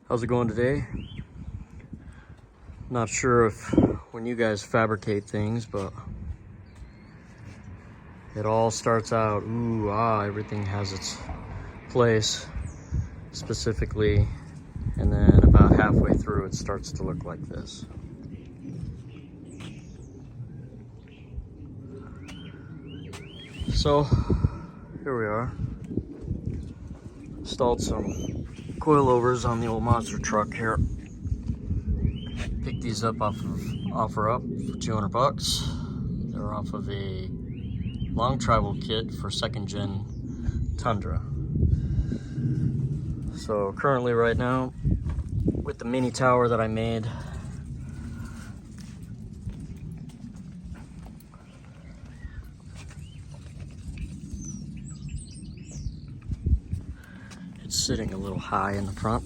How's it going today? Not sure if when you guys fabricate things, but it all starts out, everything has its place specifically, and then about halfway through it starts to look like this. So here we are. Installed some coilovers on the old monster truck here. Picked these up off of OfferUp for 200 bucks. They're off of a long travel kit for 2nd gen Tundra. So currently right now, with the mini tower that I made, it's sitting a little high in the front.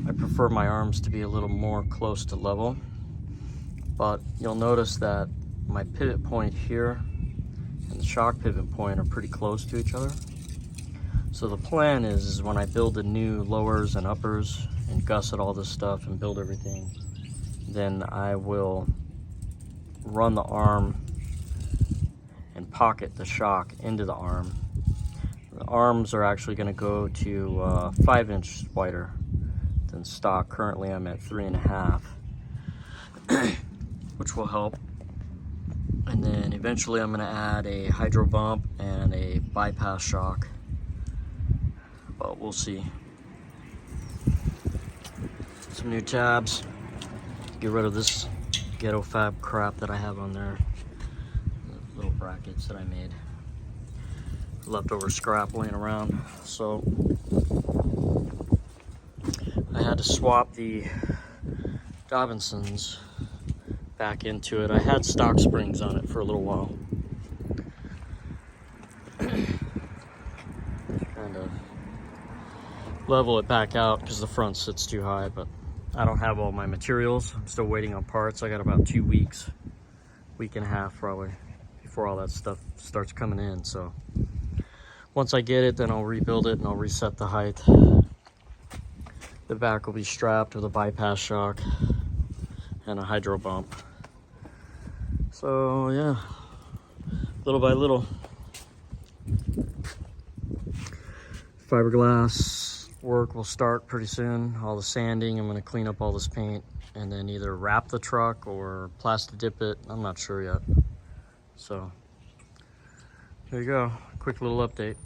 I prefer my arms to be a little more close to level, but you'll notice that my pivot point here and the shock pivot point are pretty close to each other. So the plan is when I build the new lowers and uppers and gusset all this stuff and build everything, then I will run the arm and pocket the shock into the arm. The arms are actually going to go to 5-inch wider than stock. Currently I'm at 3.5, which will help. And then eventually I'm going to add a hydro bump and a bypass shock, but we'll see. Some new tabs. Get rid of this ghetto fab crap that I have on there. The little brackets that I made. Leftover scrap laying around. So I had to swap the Davidsons back into it. I had stock springs on it for a little while. Kind of level it back out because the front sits too high, but I don't have all my materials. I'm still waiting on parts. I got about 2 weeks, week and a half probably, before all that stuff starts coming in. So once I get it, then I'll rebuild it and I'll reset the height. The back will be strapped with a bypass shock and a hydro bump. So yeah, little by little. Fiberglass work will start pretty soon. All the sanding, I'm gonna clean up all this paint and then either wrap the truck or plastic dip it. I'm not sure yet. So there you go, quick little update.